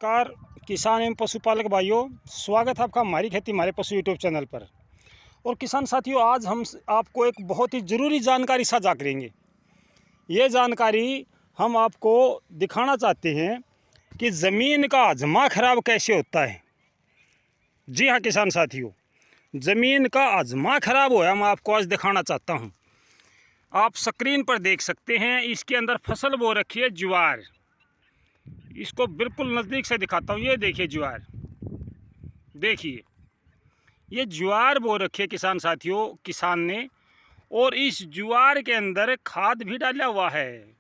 नमस्कार किसान एवं पशुपालक भाइयों, स्वागत है आपका हमारी खेती हमारे पशु यूट्यूब चैनल पर। और किसान साथियों, आज हम आपको एक बहुत ही ज़रूरी जानकारी साझा करेंगे। ये जानकारी हम आपको दिखाना चाहते हैं कि ज़मीन का हजमा खराब कैसे होता है। जी हाँ किसान साथियों, ज़मीन का हजमा खराब हुआ मैं आपको आज दिखाना चाहता हूँ। आप स्क्रीन पर देख सकते हैं, इसके अंदर फसल बो रखी है ज्वार। इसको बिल्कुल नज़दीक से दिखाता हूँ। ये देखिए ज्वार, देखिए ये ज्वार बो रखी है किसान साथियों किसान ने। और इस ज्वार के अंदर खाद भी डाला हुआ है,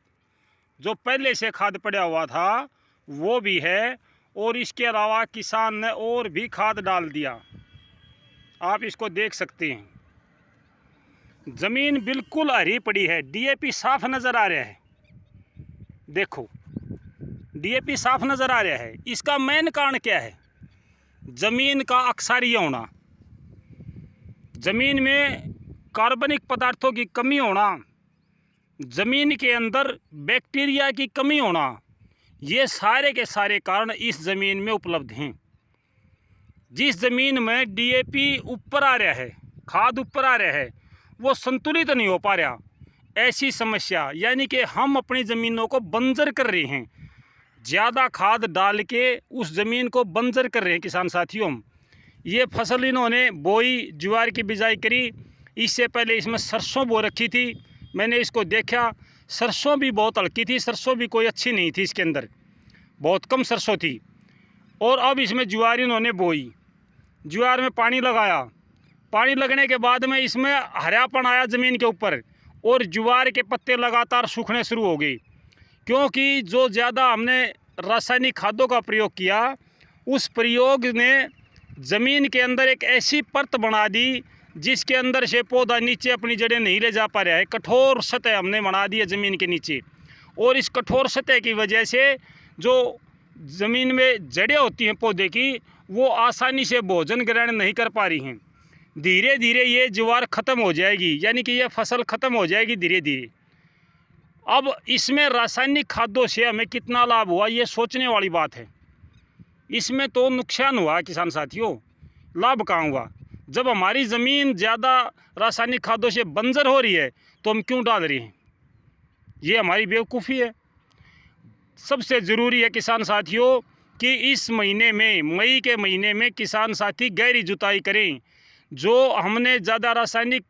जो पहले से खाद पड़ा हुआ था वो भी है। और इसके अलावा किसान ने और भी खाद डाल दिया, आप इसको देख सकते हैं। ज़मीन बिल्कुल हरी पड़ी है, डीएपी साफ नज़र आ रहा है। देखो डीएपी साफ नज़र आ रहा है। इसका मेन कारण क्या है? ज़मीन का अक्सारीय होना, ज़मीन में कार्बनिक पदार्थों की कमी होना, ज़मीन के अंदर बैक्टीरिया की कमी होना, ये सारे के सारे कारण इस ज़मीन में उपलब्ध हैं। जिस ज़मीन में डीएपी ऊपर आ रहा है, खाद ऊपर आ रहा है, वो संतुलित नहीं हो पा रहा। ऐसी समस्या यानी कि हम अपनी ज़मीनों को बंजर कर रहे हैं, ज़्यादा खाद डाल के उस ज़मीन को बंजर कर रहे हैं किसान साथियों। ये फसल इन्होंने बोई, ज्वार की बिजाई करी। इससे पहले इसमें सरसों बो रखी थी। मैंने इसको देखा, सरसों भी बहुत हल्की थी, सरसों भी कोई अच्छी नहीं थी, इसके अंदर बहुत कम सरसों थी। और अब इसमें ज्वार इन्होंने बोई, ज्वार में पानी लगाया। पानी लगने के बाद में इसमें हरापन आया ज़मीन के ऊपर, और ज्वार के पत्ते लगातार सूखने शुरू हो गए। क्योंकि जो ज़्यादा हमने रासायनिक खादों का प्रयोग किया, उस प्रयोग ने ज़मीन के अंदर एक ऐसी परत बना दी जिसके अंदर से पौधा नीचे अपनी जड़ें नहीं ले जा पा रहा है। कठोर सतह हमने बना दी है ज़मीन के नीचे, और इस कठोर सतह की वजह से जो ज़मीन में जड़ें होती हैं पौधे की, वो आसानी से भोजन ग्रहण नहीं कर पा रही हैं। धीरे धीरे ये ज्वार ख़त्म हो जाएगी, यानी कि ये फसल ख़त्म हो जाएगी धीरे धीरे। अब इसमें रासायनिक खादों से हमें कितना लाभ हुआ, ये सोचने वाली बात है। इसमें तो नुकसान हुआ किसान साथियों, लाभ कहाँ हुआ? जब हमारी ज़मीन ज़्यादा रासायनिक खादों से बंजर हो रही है तो हम क्यों डाल रहे हैं? ये हमारी बेवकूफ़ी है। सबसे ज़रूरी है किसान साथियों कि इस महीने में, मई के महीने में, किसान साथी गहरी जुताई करें। जो हमने ज़्यादा रासायनिक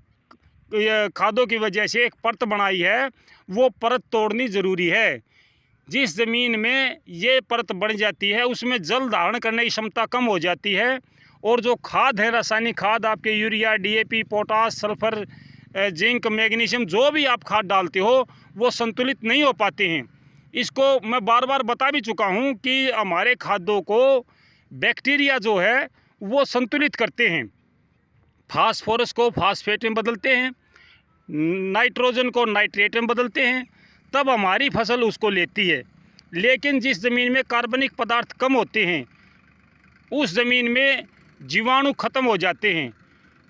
खादों की वजह से एक परत बनाई है, वो परत तोड़नी ज़रूरी है। जिस ज़मीन में ये परत बढ़ जाती है उसमें जल धारण करने की क्षमता कम हो जाती है। और जो खाद है, रासायनिक खाद आपके urea, DAP, potash, sulphur, zinc, magnesium, जो भी आप खाद डालते हो वो संतुलित नहीं हो पाते हैं। इसको मैं बार बार बता भी चुका हूँ कि हमारे खादों को बैक्टीरिया जो है वो संतुलित करते हैं। फास्फोरस को फास्फेट में बदलते हैं, नाइट्रोजन को नाइट्रेट में बदलते हैं, तब हमारी फसल उसको लेती है। लेकिन जिस ज़मीन में कार्बनिक पदार्थ कम होते हैं, उस ज़मीन में जीवाणु ख़त्म हो जाते हैं।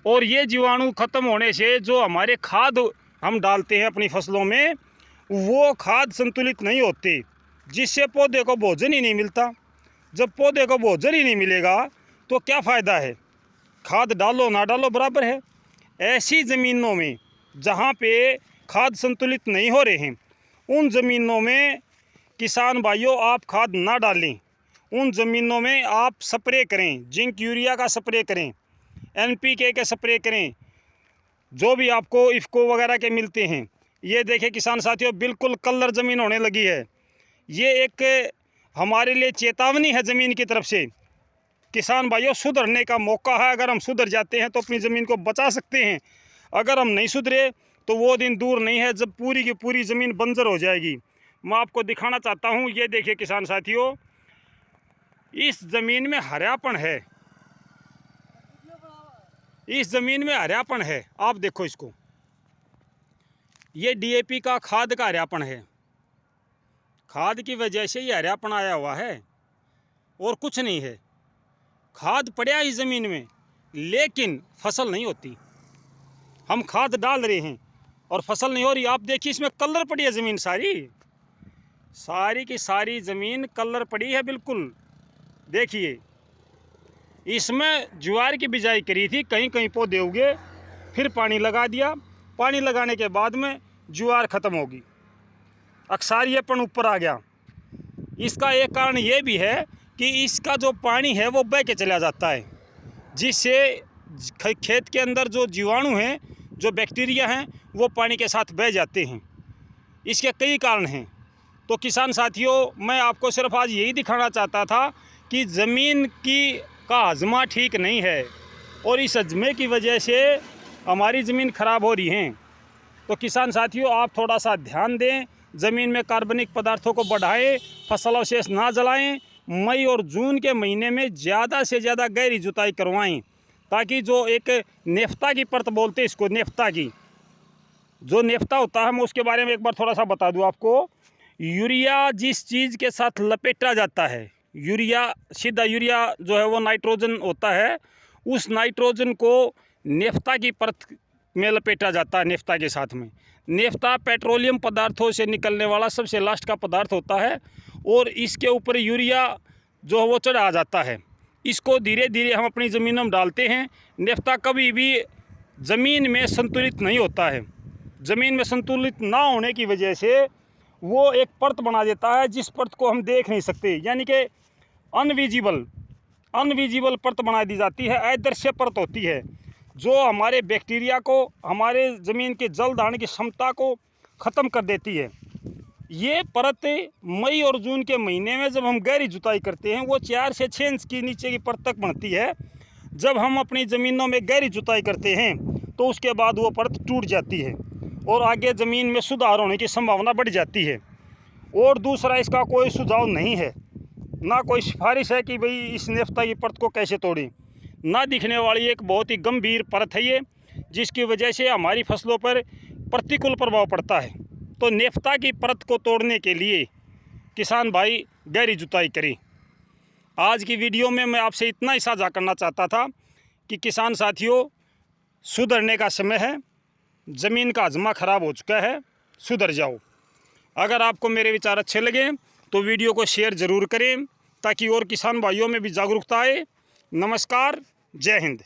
और ये जीवाणु ख़त्म होने से जो हमारे खाद हम डालते हैं अपनी फसलों में, वो खाद संतुलित नहीं होते, जिससे पौधे को भोजन ही नहीं मिलता। जब पौधे को भोजन ही नहीं मिलेगा तो क्या फ़ायदा है? खाद डालो ना डालो बराबर है। ऐसी ज़मीनों में जहाँ पे खाद संतुलित नहीं हो रहे हैं, उन ज़मीनों में किसान भाइयों आप खाद ना डालें। उन ज़मीनों में आप स्प्रे करें, जिंक यूरिया का स्प्रे करें, एनपीके के स्प्रे करें, जो भी आपको इफ़को वगैरह के मिलते हैं। ये देखें किसान साथियों, बिल्कुल कलर ज़मीन होने लगी है। ये एक हमारे लिए चेतावनी है ज़मीन की तरफ से। किसान भाइयों, सुधरने का मौका है। अगर हम सुधर जाते हैं तो अपनी ज़मीन को बचा सकते हैं। अगर हम नहीं सुधरे तो वो दिन दूर नहीं है जब पूरी की पूरी ज़मीन बंजर हो जाएगी। मैं आपको दिखाना चाहता हूँ, ये देखिए किसान साथियों, इस ज़मीन में हरापन है, इस ज़मीन में हरापन है। आप देखो इसको, ये डीएपी का खाद का हरापन है। खाद की वजह से ये हरापन आया हुआ है और कुछ नहीं है। खाद पड़ा इस ज़मीन में लेकिन फसल नहीं होती। हम खाद डाल रहे हैं और फसल नहीं हो रही। आप देखिए इसमें कलर पड़ी है ज़मीन, सारी की सारी ज़मीन कलर पड़ी है बिल्कुल। देखिए, इसमें ज्वार की बिजाई करी थी, कहीं कहीं पौधे उगे, फिर पानी लगा दिया। पानी लगाने के बाद में ज्वार ख़त्म होगी, अक्सारियापन ऊपर आ गया। इसका एक कारण ये भी है कि इसका जो पानी है वो बह के चला जाता है, जिससे खेत के अंदर जो जीवाणु हैं, जो बैक्टीरिया हैं, वो पानी के साथ बह जाते हैं। इसके कई कारण हैं। तो किसान साथियों, मैं आपको सिर्फ आज यही दिखाना चाहता था कि ज़मीन का हजमा ठीक नहीं है और इस हजमे की वजह से हमारी ज़मीन ख़राब हो रही है। तो किसान साथियों, आप थोड़ा सा ध्यान दें, ज़मीन में कार्बनिक पदार्थों को बढ़ाएं, फसल अवशेष ना जलाएं। मई और जून के महीने में ज़्यादा से ज़्यादा गहरी जुताई करवाएं, ताकि जो एक नेफ्ता की परत बोलते हैं इसको, नेफ्ता की जो नेफ्ता होता है, मैं उसके बारे में एक बार थोड़ा सा बता दूं आपको। यूरिया जिस चीज़ के साथ लपेटा जाता है, यूरिया सीधा यूरिया जो है वो नाइट्रोजन होता है, उस नाइट्रोजन को नेफ्ता की परत में लपेटा जाता है। नेफ्ता के साथ में नेफ्ता पेट्रोलियम पदार्थों से निकलने वाला सबसे लास्ट का पदार्थ होता है और इसके ऊपर यूरिया जो है वो चढ़ा जाता है। इसको धीरे धीरे हम अपनी ज़मीनों में डालते हैं। नेफ्ता कभी भी ज़मीन में संतुलित नहीं होता है। ज़मीन में संतुलित ना होने की वजह से वो एक परत बना देता है, जिस परत को हम देख नहीं सकते, यानी कि अनविजिबल परत बना दी जाती है। अदृश्य परत होती है जो हमारे बैक्टीरिया को, हमारे ज़मीन के जल धारण की क्षमता को ख़त्म कर देती है। ये परत मई और जून के महीने में जब हम गहरी जुताई करते हैं, वो 4 से 6 इंच की नीचे की परत तक बनती है। जब हम अपनी ज़मीनों में गहरी जुताई करते हैं तो उसके बाद वो परत टूट जाती है और आगे ज़मीन में सुधार होने की संभावना बढ़ जाती है। और दूसरा, इसका कोई सुझाव नहीं है, ना कोई सिफारिश है कि भाई इस नेफ्ता की परत को कैसे तोड़ें। ना दिखने वाली एक बहुत ही गंभीर परत है ये, जिसकी वजह से हमारी फसलों पर प्रतिकूल प्रभाव पड़ता है। तो नेफ्ता की परत को तोड़ने के लिए किसान भाई गहरी जुताई करें। आज की वीडियो में मैं आपसे इतना ही साझा करना चाहता था कि किसान साथियों, सुधरने का समय है। ज़मीन का हजमा ख़राब हो चुका है, सुधर जाओ। अगर आपको मेरे विचार अच्छे लगे तो वीडियो को शेयर ज़रूर करें, ताकि और किसान भाइयों में भी जागरूकता आए। नमस्कार, जय हिंद।